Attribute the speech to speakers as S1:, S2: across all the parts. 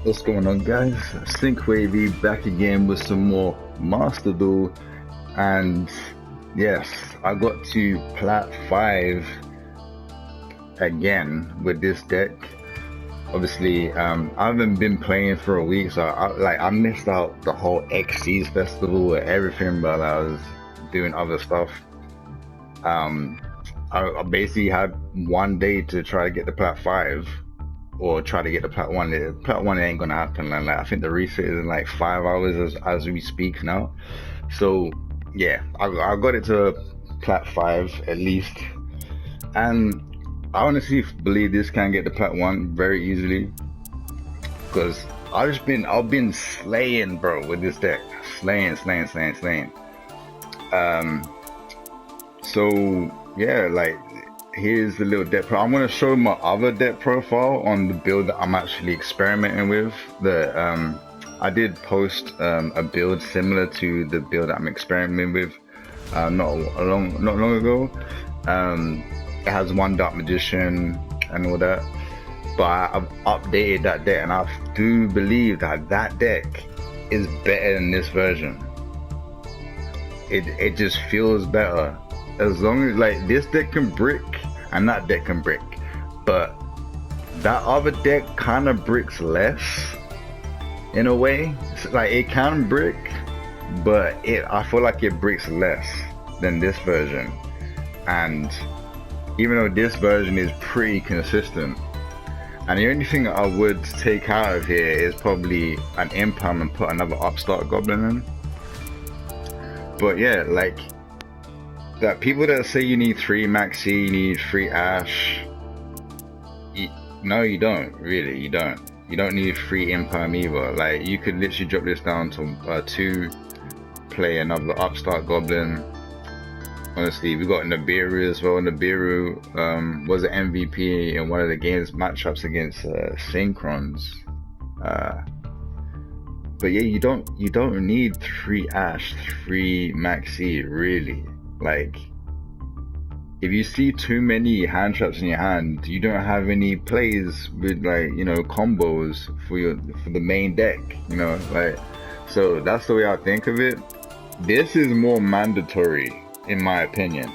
S1: What's going on, guys? Sync-WaVey back again with some more Master Duel, and yes, I got to Plat 5 again with this deck. Obviously, I haven't been playing for a week, so I missed out the whole XC's festival and everything, but I was doing other stuff. I basically had one day to try to get to Plat 5. Or try to get to Plat 1. Plat 1 ain't gonna happen. Like, I think the reset is in like 5 hours as we speak now. So yeah, I got it to Plat 5 at least, and I honestly believe this can get to Plat 1 very easily, because I've been slaying, bro, with this deck. Slaying. So yeah, like, here's the little deck profile. I'm going to show my other deck profile on the build that I'm actually experimenting with. I did post a build similar to the build that I'm experimenting with not long ago. It has one Dark Magician and all that, but I've updated that deck, and I do believe that that deck is better than this version. It just feels better. As long as, like, this deck can brick and that deck can brick, but that other deck kind of bricks less in a way. It's like, it can brick, but I feel like it bricks less than this version. And even though this version is pretty consistent, and the only thing that I would take out of here is probably an Impalm and put another Upstart Goblin in. But yeah, like, that people that say you need 3 Maxi, you need 3 Ash, no, you don't. Really, you don't. You don't need 3 Impalm either. Like, you could literally drop this down to 2, play another Upstart Goblin. Honestly, we got Nibiru as well. Nibiru was an MVP in one of the games matchups against Synchrons. But yeah, you don't need 3 Ash, 3 Maxi, really. Like, if you see too many hand traps in your hand, you don't have any plays with, like, you know, combos for the main deck, you know, like. So that's the way I think of it. This is more mandatory, in my opinion.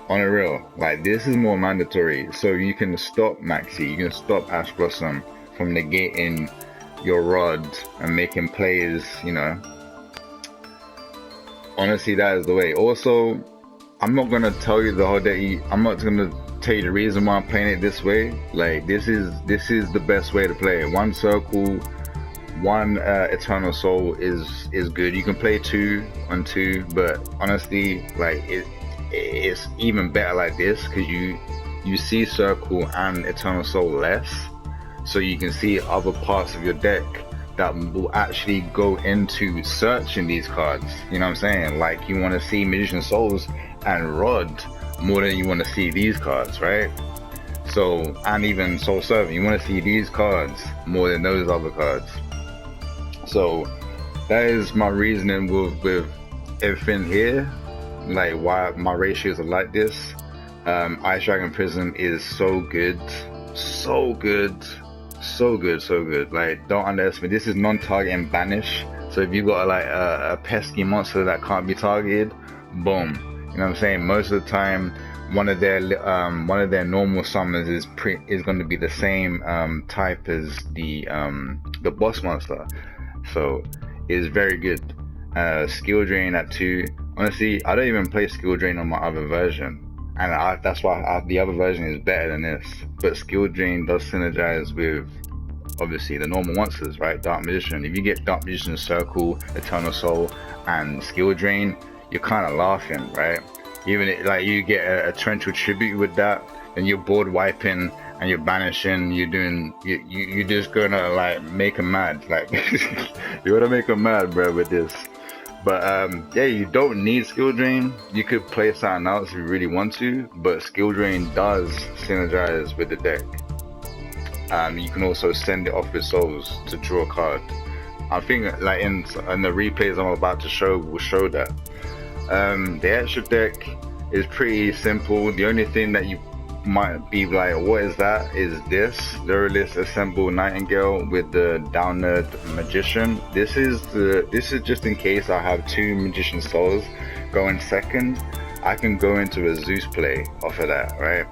S1: On a real, like, this is more mandatory, so you can stop Maxi, you can stop Ash Blossom from negating your Rod and making plays, you know. Honestly, that is the way. Also, I'm not gonna tell you the whole day. I'm not gonna tell you the reason why I'm playing it this way. Like, this is the best way to play it. 1 Circle, 1 Eternal Soul is good. You can play 2 on 2, but honestly, like, it's even better like this, because you see Circle and Eternal Soul less, so you can see other parts of your deck that will actually go into searching these cards. You know what I'm saying? Like, you want to see Magician Souls and Rod more than you want to see these cards, right? So, and even Soul Servant, you want to see these cards more than those other cards. So that is my reasoning with everything here, like why my ratios are like this. Ice Dragon Prism is so good. Like, don't underestimate. This is non-target and banish, so if you got like a pesky monster that can't be targeted, boom, you know what I'm saying? Most of the time, one of their normal summons is going to be the same type as the boss monster, so it's very good. Skill Drain at 2. Honestly, I don't even play Skill Drain on my other version, and that's why the other version is better than this. But Skill Drain does synergize with, obviously, the normal monsters, right? Dark Magician. If you get Dark Magician, Circle, Eternal Soul, and Skill Drain, you're kind of laughing, right? Even like, you get a Torrential Tribute with that, and you're board wiping and you're banishing. You're just gonna, like, make them mad. Like, you're gonna make them mad, bro, with this. But yeah, you don't need Skill Drain. You could play something else if you really want to, but Skill Drain does synergize with the deck. You can also send it off with Souls to draw a card. I think, like, in the replays I'm about to show will show that. The extra deck is pretty simple. The only thing that you might be like, what is that? Is this Lureless Assemble Nightingale with the Downerd Magician? This is just in case I have 2 Magician Souls going second. I can go into a Zeus play off of that, right?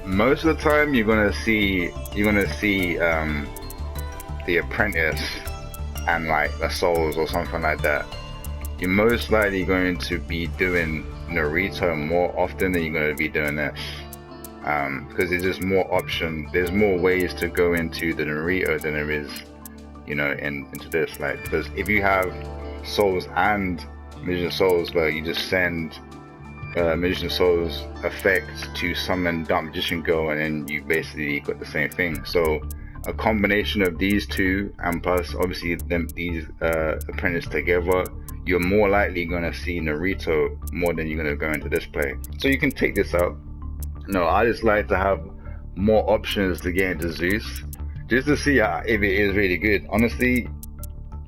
S1: Most of the time you're gonna see the Apprentice and like the Souls or something like that. You're most likely going to be doing Naruto more often than you're going to be doing this, because there's just more options. There's more ways to go into the Naruto than there is, you know, into this. Like, because if you have Souls and Magician Souls, but you just send Magician Souls effect to summon Dark Magician Girl, and then you basically got the same thing. So a combination of these two, and plus obviously these Apprentice together, you're more likely going to see Naruto more than you're going to go into this play. So you can take this out. No, I just like to have more options to get into Zeus, just to see if it is really good. Honestly,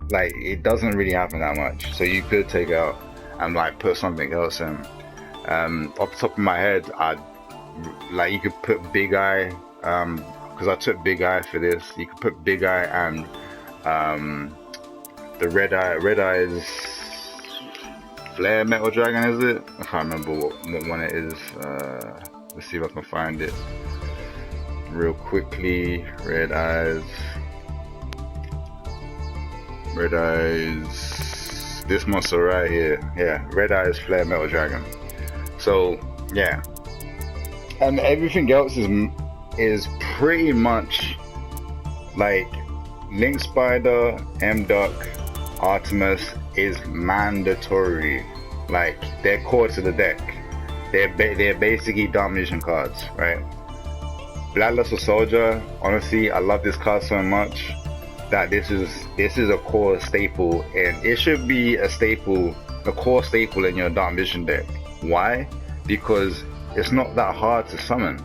S1: like, it doesn't really happen that much. So you could take out and like put something else in. Off the top of my head, you could put Big Eye, because I took Big Eye for this. You could put Big Eye and the Red Eye is Flare Metal Dragon, is it? I can't remember what one it is. Let's see if I can find it real quickly. Red Eyes. This monster right here. Yeah, Red Eyes Flare Metal Dragon. So yeah, and everything else is pretty much like Link Spider, M-Duck, Artemis is mandatory. Like, they're core to the deck. They're basically Dark Magician cards, right? Bloodlust Soldier, honestly, I love this card so much that this is a core staple, and it should be a core staple in your Dark Magician deck. Why? Because it's not that hard to summon.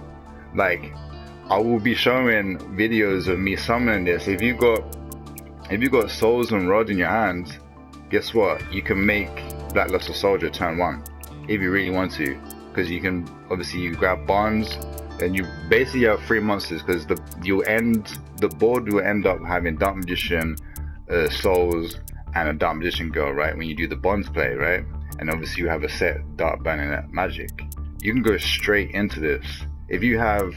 S1: Like, I will be showing videos of me summoning this. If you got Souls and Rod in your hands, guess what? You can make Blackluster Soldier turn 1 if you really want to, because you can obviously you grab Bonds, and you basically have 3 monsters, because the board will end up having Dark Magician, Souls, and a Dark Magician Girl, right? When you do the Bonds play, right? And obviously you have a set Dark Burning Magic. You can go straight into this. If you have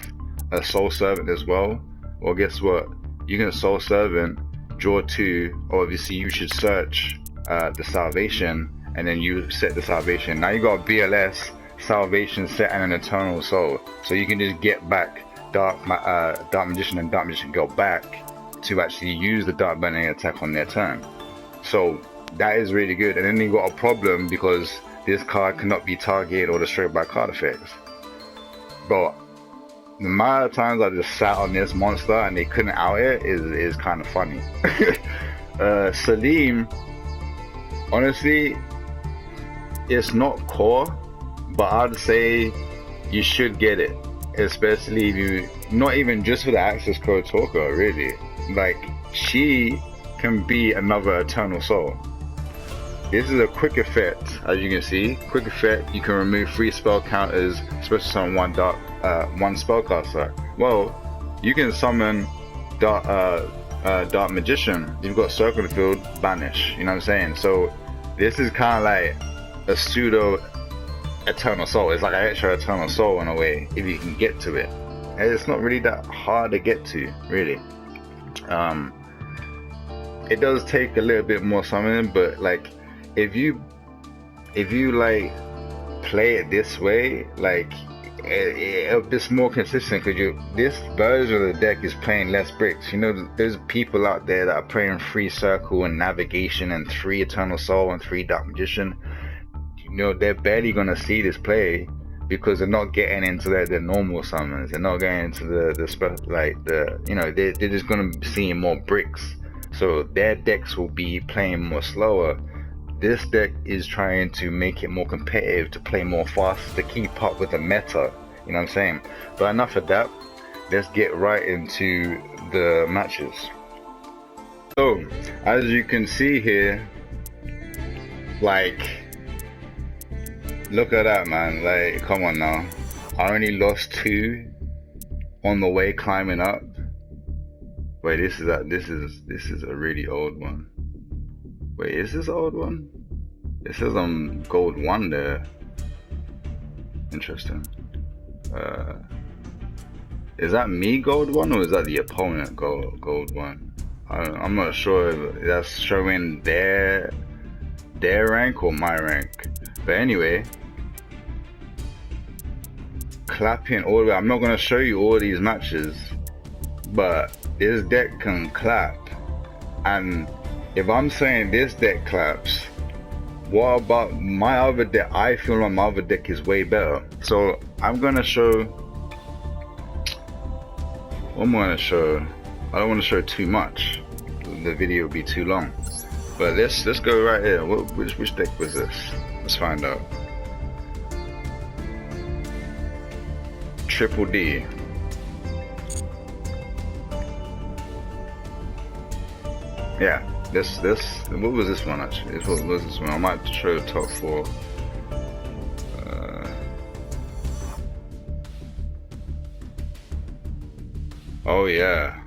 S1: a Soul Servant as well, well, guess what? You can Soul Servant, draw 2, or obviously you should search the Salvation, and then you set the Salvation. Now you got BLS, Salvation set, and an Eternal Soul. So you can just get back Dark Magician and Dark Magician Girl back to actually use the Dark Burning attack on their turn. So that is really good. And then you got a problem because this card cannot be targeted or destroyed by card effects. But the amount of times I just sat on this monster and they couldn't out it is kind of funny. Salim, honestly, it's not core, but I'd say you should get it, especially if you, not even just for the access code talker, really. Like, she can be another Eternal Soul. This is a quick effect, as you can see. Quick effect, you can remove 3 spell counters, especially summon one spellcaster. Well, you can summon Dark Magician. You've got Circle the Field, Banish. You know what I'm saying? So this is kind of like a pseudo Eternal Soul. It's like an extra Eternal Soul in a way, if you can get to it. And it's not really that hard to get to, really. It does take a little bit more summoning, but like, if you like play it this way, like it's more consistent, because this version of the deck is playing less bricks. You know, there's people out there that are playing 3 Circle and Navigation and 3 Eternal Soul and 3 Dark Magician. You know, they're barely gonna see this play because they're not getting into their normal summons. They're not getting into they're just gonna be seeing more bricks. So their decks will be playing more slower. This deck is trying to make it more competitive, to play more fast, to keep up with the meta. You know what I'm saying? But enough of that. Let's get right into the matches. So, as you can see here, like, look at that, man. Like, come on now. I only lost 2 on the way climbing up. Wait, this is a really old one. Wait, is this old one? It says I'm gold 1 there. Interesting. Is that me gold 1 or is that the opponent gold 1? I'm not sure if that's showing their rank or my rank. But anyway, clapping all the way. I'm not gonna show you all these matches, but this deck can clap. And if I'm saying this deck claps, what about my other deck? I feel like my other deck is way better. So I'm gonna show. What am I gonna show? I don't want to show too much. The video will be too long. But let's go right here. Which deck was this? Let's find out. Triple D. Yeah. This. What was this one actually? What was this one? I might show the top 4. Oh yeah,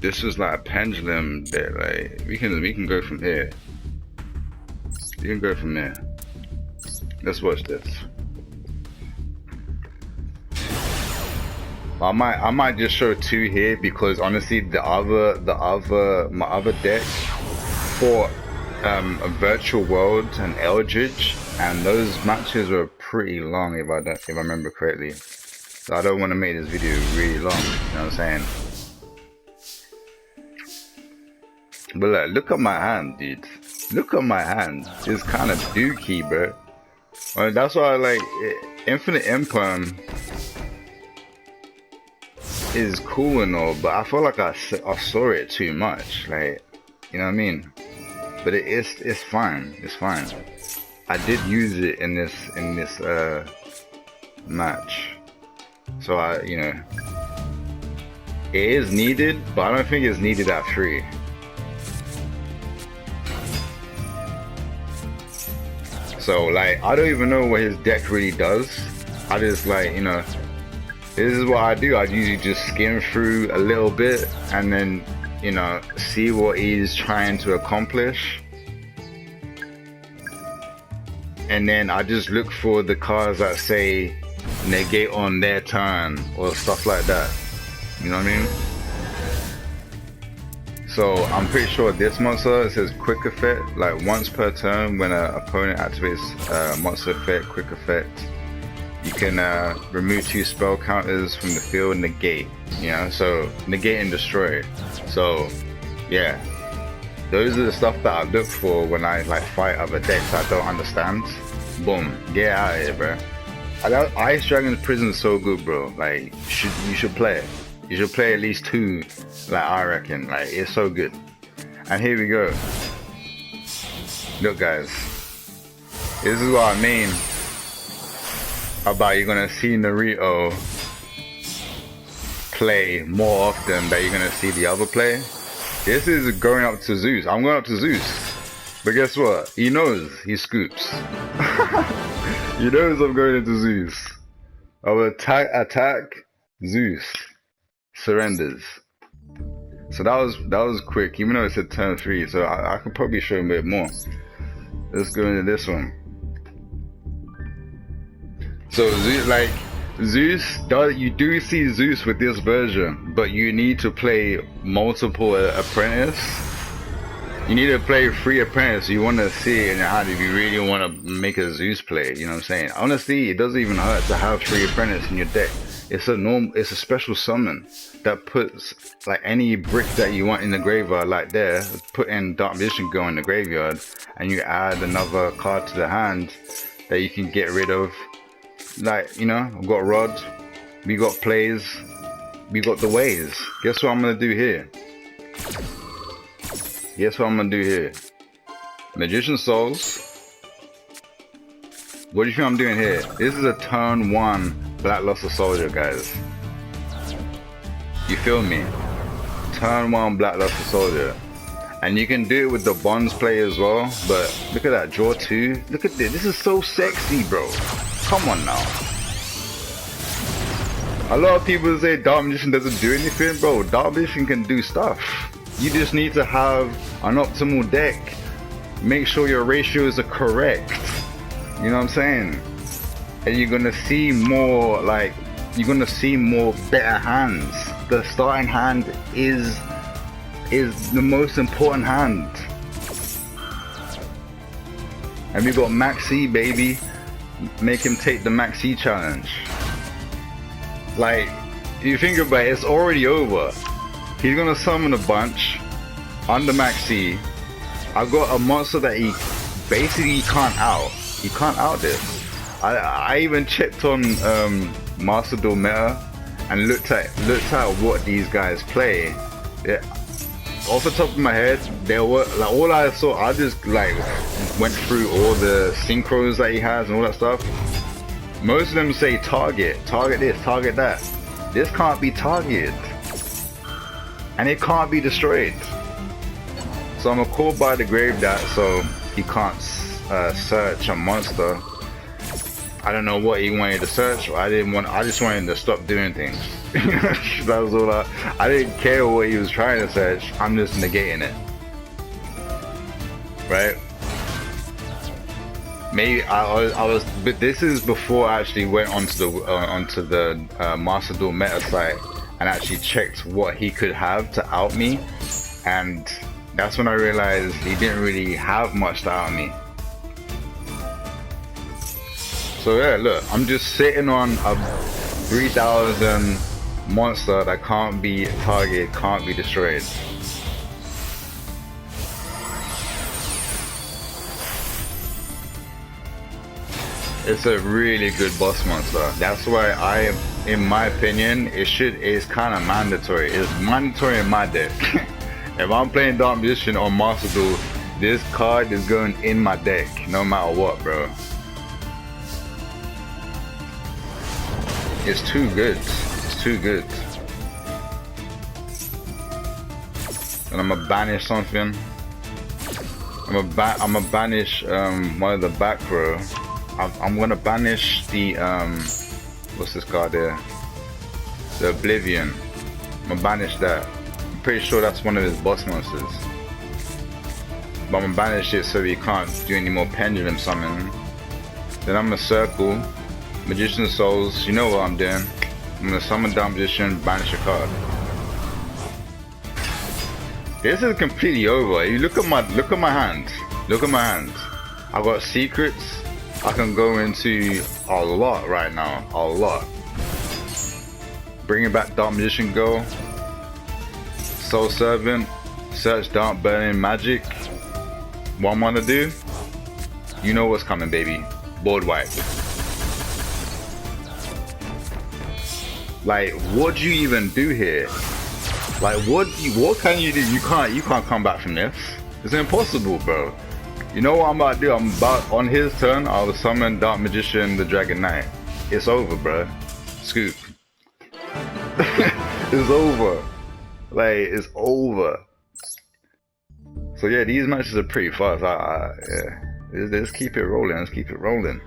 S1: this was like a pendulum that like we can go from here. You can go from there. Let's watch this. I might just show 2 here because honestly my other deck fought a virtual world and Eldritch, and those matches were pretty long if I remember correctly. So I don't want to make this video really long, you know what I'm saying? But look at my hand, dude. Look at my hand. It's kind of dookie, bro. Well, that's why I like Infinite Imperm is cool and all, but I feel like I saw it too much, like, you know what I mean? But it's fine. It's fine. I did use it in this match. So it is needed, but I don't think it's needed at 3. So like, I don't even know what his deck really does. I just like, this is what I do. I usually just skim through a little bit and then, see what he's trying to accomplish. And then I just look for the cards that say negate on their turn or stuff like that. You know what I mean? So I'm pretty sure this monster, it says quick effect, like once per turn when an opponent activates monster effect, quick effect, you can remove 2 spell counters from the field, negate, so negate and destroy. So yeah, those are the stuff that I look for when I like fight other decks I don't understand. Boom, get out of here, bro. Ice Dragon's Prison is so good, bro. Like, you should play it. You should play at least 2, like, I reckon. Like, it's so good. And here we go. Look, guys. This is what I mean about you're gonna see Naruto play more often than you're gonna see the other play. This is going up to Zeus. I'm going up to Zeus. But guess what? He knows. He scoops. He knows I'm going into Zeus. I will attack Zeus. Surrenders. So that was quick, even though it said turn 3, so I could probably show him a bit more. Let's go into this one. So Zeus, you do see Zeus with this version, but you need to play multiple apprentice. You need to play 3 apprentice. You want to see it in your hand if you really want to make a Zeus play. You know what I'm saying? Honestly, it doesn't even hurt to have 3 apprentice in your deck. It's a special summon that puts like any brick that you want in the graveyard, like there, put in Dark Vision Go in the graveyard, and you add another card to the hand that you can get rid of. Like, we've got Rod, we got plays, we got the ways. Guess what I'm gonna do here? Magician Souls. What do you think I'm doing here? This is a turn 1 Black Luster Soldier, guys. You feel me? Turn 1 Black Luster Soldier. And you can do it with the Bonds play as well, but look at that, draw 2. Look at this. This is so sexy, bro. Come on now. A lot of people say Dark Magician doesn't do anything, bro. Dark Magician can do stuff. You just need to have an optimal deck. Make sure your ratios are correct. You know what I'm saying? And you're gonna see more, like, you're gonna see more better hands. The starting hand is the most important hand. And we got Maxi, baby. Make him take the Maxi challenge. Like, you think about it, it's already over. He's gonna summon a bunch under Maxi. I've got a monster that he basically can't out. He can't out this. I even checked on Master Duel meta and looked at what these guys play. Yeah, off the top of my head, there were like all I saw. I just like went through all the synchros that he has and all that stuff. Most of them say target this, target that. This can't be targeted, and it can't be destroyed. So I'm gonna call by the grave that so he can't search a monster. I don't know what he wanted to search. I just wanted to stop doing things. That was all I didn't care what he was trying to search. I'm just negating it. Right? Maybe I was, but this is before I actually went onto the Master Duel meta site and actually checked what he could have to out me, and that's when I realized he didn't really have much to out me. So yeah, look, I'm just sitting on a 3000 monster that can't be targeted, can't be destroyed. It's a really good boss monster. That's why in my opinion, it's kind of mandatory. It's mandatory in my deck. If I'm playing Dark Magician or Master Duel, this card is going in my deck, no matter what, bro. It's too good. It's too good. And I'm gonna banish something. I'm gonna banish one of the back row. I'm gonna banish the what's this card there? The Oblivion. I'm gonna banish that. I'm pretty sure that's one of his boss monsters. But I'm gonna banish it so he can't do any more pendulum summoning. Then I'm gonna circle Magician Souls. You know what I'm doing. I'm gonna summon Dark Magician, banish a card. This is completely over. You look at my hands. Look at my hands. I got secrets. I can go into a lot right now. A lot. Bringing back Dark Magician Go. Soul Servant. Search Dark Burning Magic. What I'm gonna do? You know what's coming, baby. Board wipe. Like, what do you even do here? Like, what can you do? You can't come back from this. It's impossible, bro. You know what I'm about to do? I'm about, on his turn, I'll summon Dark Magician, the Dragon Knight. It's over, bro. Scoop. It's over. Like, it's over. So yeah, these matches are pretty fast. Yeah. Let's keep it rolling. Let's keep it rolling.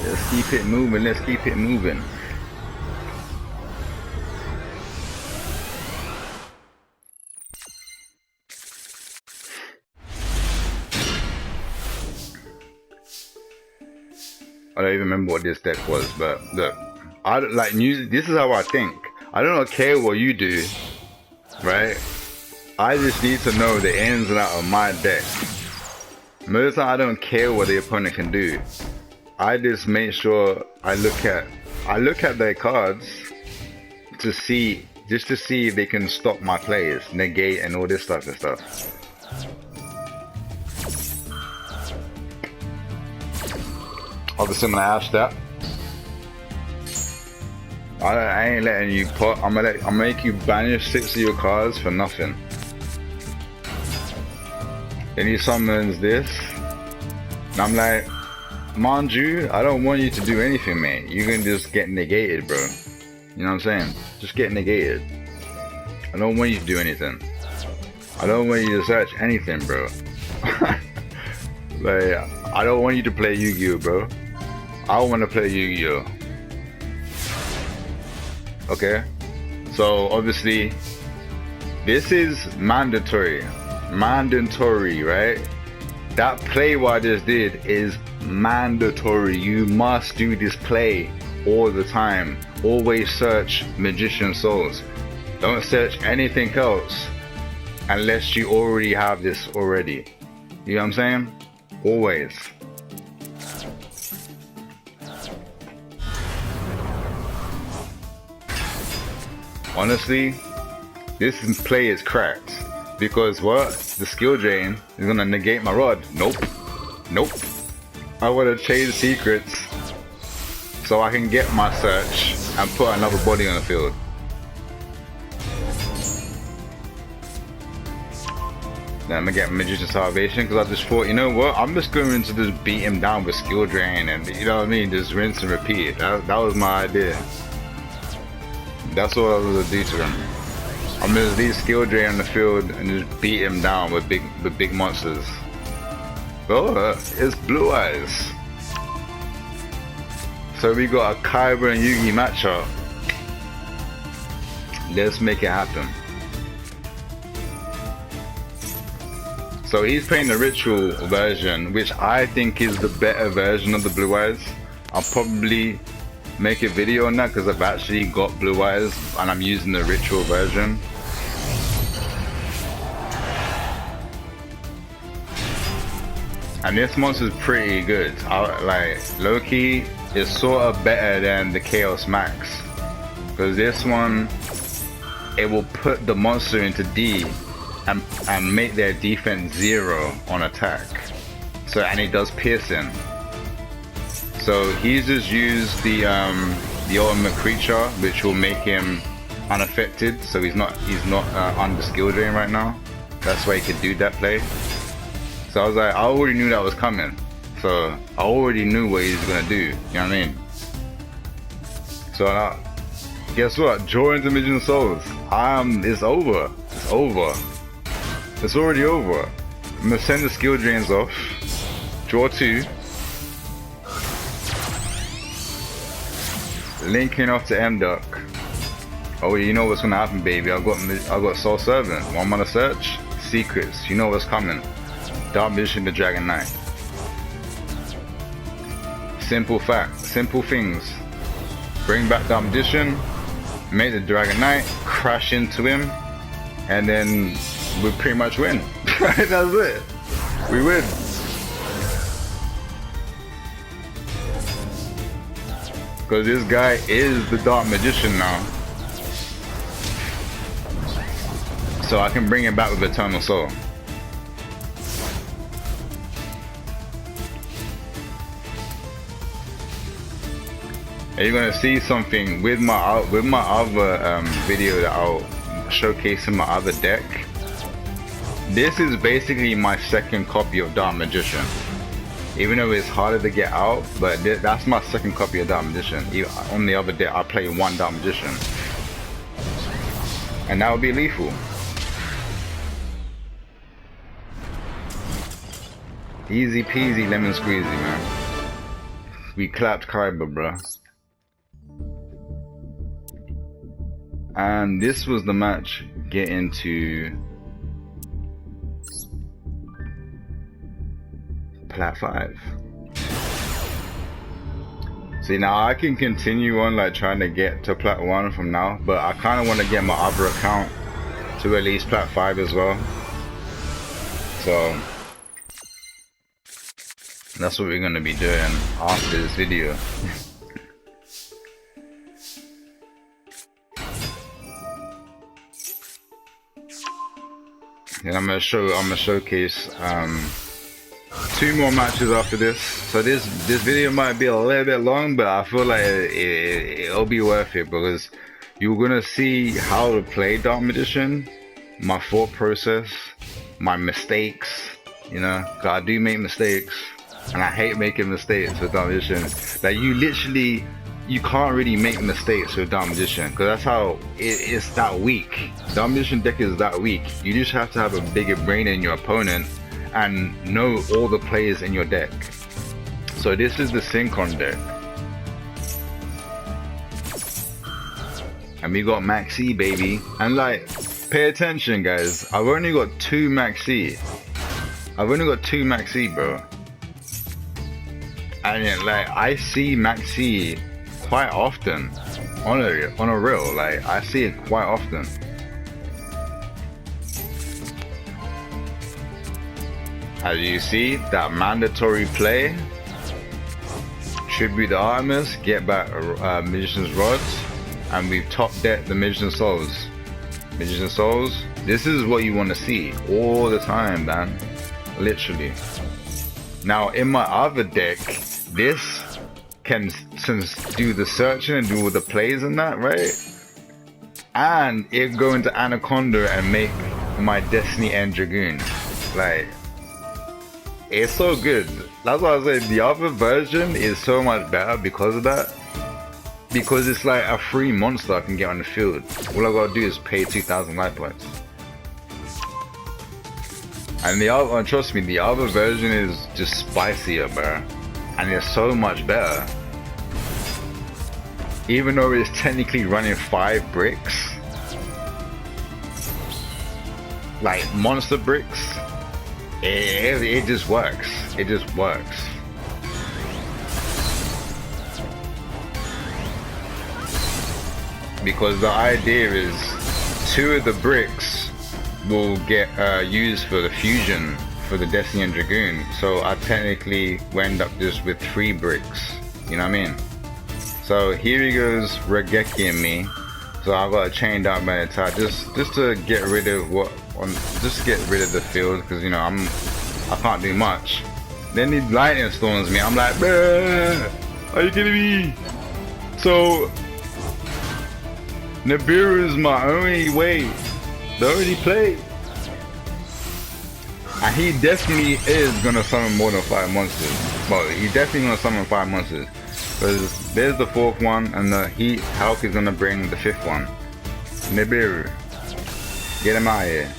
S1: Let's keep it moving. Let's keep it moving. I don't even remember what this deck was, but look, I like music. This is how I think. I don't care what you do, right? I just need to know the ins and outs of my deck. Most of the time, I don't care what the opponent can do. I just make sure I look at their cards to see, just to see if they can stop my plays, negate, and all this stuff and stuff. Obviously, I'm gonna ask that. I ain't letting you put. I'll make you banish 6 of your cards for nothing. Then he summons this, and I'm like, mind you, I don't want you to do anything, man. You can just get negated, bro. You know what I'm saying? Just get negated. I don't want you to do anything. I don't want you to search anything, bro. Like, I don't want you to play Yu-Gi-Oh, bro. I want to play Yu-Gi-Oh. Okay? So, obviously, this is mandatory. Mandatory, right? That play what I just did is mandatory. You must do this play all the time. Always search Magician Souls. Don't search anything else unless you already have this already. You know what I'm saying? Always. Honestly, this play is cracked. Because what? The skill drain is gonna negate my rod. Nope. Nope. I wanna change secrets so I can get my search and put another body on the field. Then I'm gonna get Magician Salvation because I just thought, you know what? I'm just going to just beat him down with skill drain and, you know what I mean? Just rinse and repeat. That was my idea. That's what I was gonna do to him. I'm gonna just leave skill drain on the field and just beat him down with big monsters. Oh, it's Blue Eyes. So we got a Kaiba and Yugi matchup. Let's make it happen. So he's playing the ritual version, which I think is the better version of the Blue Eyes. I'll probably make a video on that because I've actually got Blue Eyes and I'm using the ritual version. And this monster's pretty good. Like, low-key is sort of better than the Chaos Max. Because this one, it will put the monster into D and make their defense 0 on attack. So, and it does piercing. So he's just used the ultimate creature, which will make him unaffected. So he's not under skill drain right now. That's why he could do that play. So I was like, I already knew that was coming. So I already knew what he was gonna do. You know what I mean? So guess what? Join the Magician Souls. It's over. It's over. It's already over. I'm gonna send the skill drains off. Draw 2. Linking off to M-Duck. Oh, you know what's gonna happen, baby. I got Soul Servant. 1 mana search. Secrets. You know what's coming. Dark Magician, the Dragon Knight. Simple fact, simple things. Bring back Dark Magician, make the Dragon Knight, crash into him, and then we pretty much win. That's it. We win. Because this guy is the Dark Magician now. So I can bring him back with Eternal Soul. And you're gonna see something with my other video that I'll showcase in my other deck. This is basically my second copy of Dark Magician. Even though it's harder to get out, but that's my second copy of Dark Magician. On the other deck, I play 1 Dark Magician, and that would be lethal. Easy peasy lemon squeezy, man. We clapped Kaiba, bruh. And this was the match getting to Plat 5. See, now I can continue on like trying to get to Plat 1 from now, but I kind of want to get my other account to at least Plat 5 as well. So that's what we're going to be doing after this video. And I'm gonna showcase 2 more matches after this. So this video might be a little bit long, but I feel like it'll be worth it because you're gonna see how to play Dark Magician, my thought process, my mistakes. You know, 'cause I do make mistakes, and I hate making mistakes with Dark Magician. Like you can't really make mistakes with Dark Magician because that's how it's that weak. Dark Magician deck is that weak. You just have to have a bigger brain in your opponent and know all the players in your deck. So this is the Sync-on deck. And we got Maxi, baby. And like, pay attention guys, I've only got 2 Maxi. I've only got 2 Maxi, bro. And yeah, like, I see Maxi quite often. On a real, like, I see it quite often. As you see, that mandatory play. Tribute the Artemis, get back Magician's Rods. And we've top decked the Magician's Souls. Magician's Souls, this is what you want to see all the time, man. Literally. Now, in my other deck, this can do the searching and do all the plays and that, right? And it go into Anaconda and make my Destiny End Dragoon. Like, it's so good. That's why I say the other version is so much better because of that. Because it's like a free monster I can get on the field. All I gotta do is pay 2,000 life points. And the other, trust me, the other version is just spicier, bro. And it's so much better. Even though it's technically running 5 bricks. Like monster bricks. It just works. It just works. Because the idea is 2 of the bricks will get used for the fusion for the Destiny and Dragoon. So I technically end up just with 3 bricks. You know what I mean? So here he goes Regeki and me. So I got to chain down my attack just to get rid of just to get rid of the field, because you know I can't do much. Then he lightning storms me. I'm like, bruh, are you kidding me? So Nibiru is my only way, the only play. And he definitely is gonna summon more than 5 monsters. Well, he definitely gonna summon 5 monsters. Because there's the 4th one, and the heat Hulk is gonna bring the 5th one. Nibiru. Get him out of here.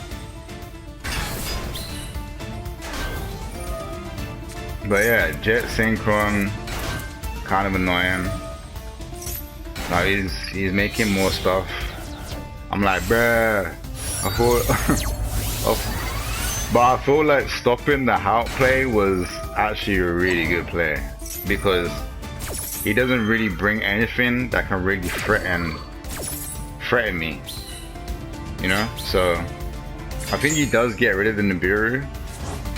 S1: But yeah, Jet Synchron, kind of annoying. Now he's making more stuff. I'm like, bruh, I thought, but I feel like stopping the Hulk play was actually a really good play, because he doesn't really bring anything that can really threaten me, you know. So I think he does get rid of the Nibiru,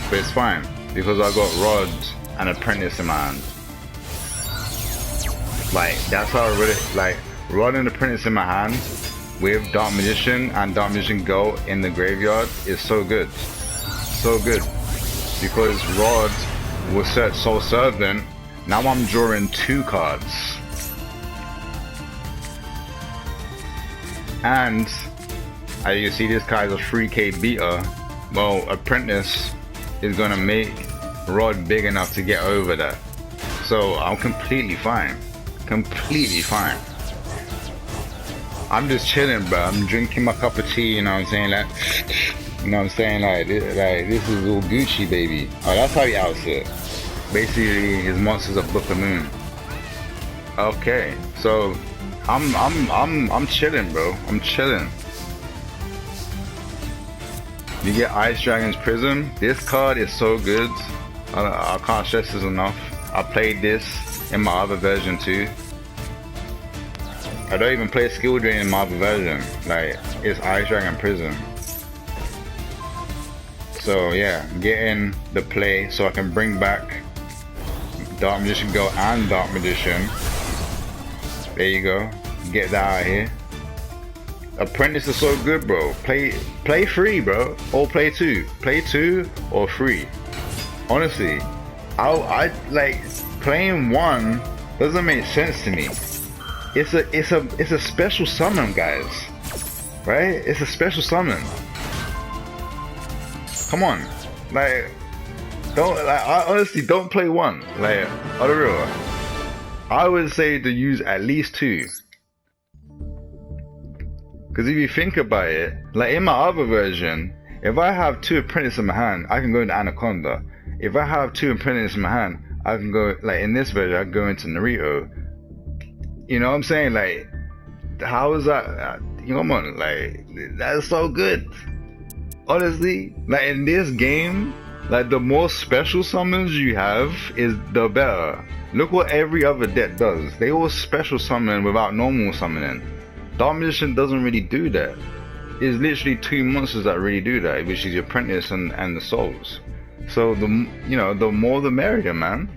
S1: but it's fine because I got Rod and Apprentice in my hand. Like, that's how I really, like, Rod and Apprentice in my hand with Dark Magician and Dark Magician Go in the graveyard is so good. So good. Because Rod will search Soul Servant. Now I'm drawing 2 cards. And as you see, this guy's a 3k beater. Well, Apprentice is gonna make Rod big enough to get over that. So I'm completely fine. Completely fine. I'm just chilling, bro. I'm drinking my cup of tea, you know what I'm saying? Like, you know what I'm saying? Like this is all Gucci, baby. Oh, that's how he outs it. Basically, his monster's a Book of Moon. Okay, so I'm chilling, bro. I'm chilling. You get Ice Dragon's Prism. This card is so good. I can't stress this enough. I played this in my other version too. I don't even play Skill Drain in my other version. Like, it's Ice Dragon Prism. So yeah, getting the play so I can bring back Dark Magician Go and Dark Magician. There you go. Get that out of here. Apprentice is so good, bro. Play 3, bro. Or play 2. Play 2 or 3. Honestly, I like playing 1 doesn't make sense to me. It's a special summon, guys. Right? It's a special summon. Come on. Like, I honestly don't play 1. Like, on the real. I would say to use at least 2. Because if you think about it, like in my other version, if I have 2 Apprentice in my hand, I can go into Anaconda. If I have 2 Apprentice in my hand, I can go, like, in this version, I can go into Naruto. You know what I'm saying? Like, how is that? Come on, like, that's so good. Honestly, like, in this game, like, the more special summons you have is the better. Look what every other deck does. They all special summon without normal summoning. Dark Magician doesn't really do that. It's literally 2 monsters that really do that, which is your Apprentice and the Souls. So the more the merrier, man.